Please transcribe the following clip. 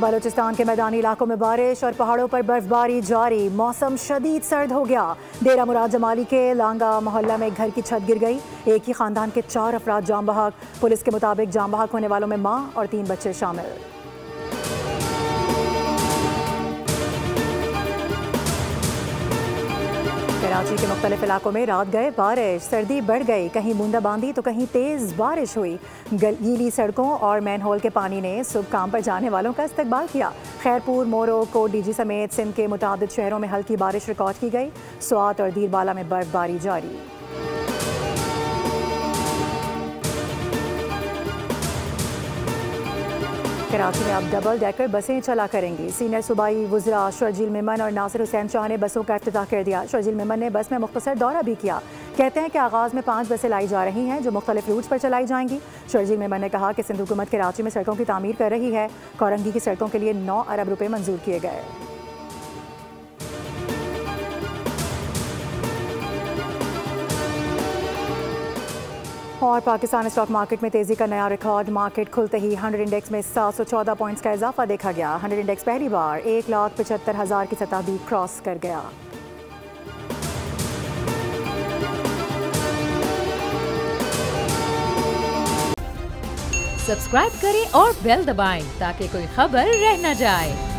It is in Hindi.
बलूचिस्तान के मैदानी इलाकों में बारिश और पहाड़ों पर बर्फबारी जारी। मौसम शदीद सर्द हो गया। डेरा मुराद जमाली के लांगा मोहल्ला में एक घर की छत गिर गई। एक ही खानदान के 4 अफराद जाम बहक। पुलिस के मुताबिक जाम बहक होने वालों में मां और 3 बच्चे शामिल। कराची के मुख्तलिफ इलाकों में रात गए बारिश, सर्दी बढ़ गई। कहीं बूंदाबांदी तो कहीं तेज़ बारिश हुई। गीली सड़कों और मैनहोल के पानी ने सुबह काम पर जाने वालों का इस्तकबाल किया। खैरपुर, मोरो, कोटडीजी समेत सिंध के मुताबिक शहरों में हल्की बारिश रिकॉर्ड की गई। स्वात और दीरबाला में बर्फबारी जारी। कराची में अब डबल डेकर बसें चला करेंगी। सीनियर सूबाई वुज़रा शर्जील मेमन और नासिर हुसैन शाह ने बसों का इफ्तिताह कर दिया। शर्जील मेमन ने बस में मुख्तसर दौरा भी किया। कहते हैं कि आगाज़ में 5 बसें लाई जा रही हैं जो मुख्तलिफ रूट्स पर चलाई जाएंगी। शर्जील मेमन ने कहा कि सिंध हुकूमत कराची में सड़कों की तामीर कर रही है। कोरंगी की सड़कों के लिए 9 अरब रुपये मंजूर किए गए। और पाकिस्तान स्टॉक मार्केट में तेजी का नया रिकॉर्ड। मार्केट खुलते ही 100 इंडेक्स में 714 पॉइंट्स का इजाफा देखा गया। 100 इंडेक्स पहली बार 1,75,000 की सतह भी क्रॉस कर गया। सब्सक्राइब करें और बेल दबाएं ताकि कोई खबर रह न जाए।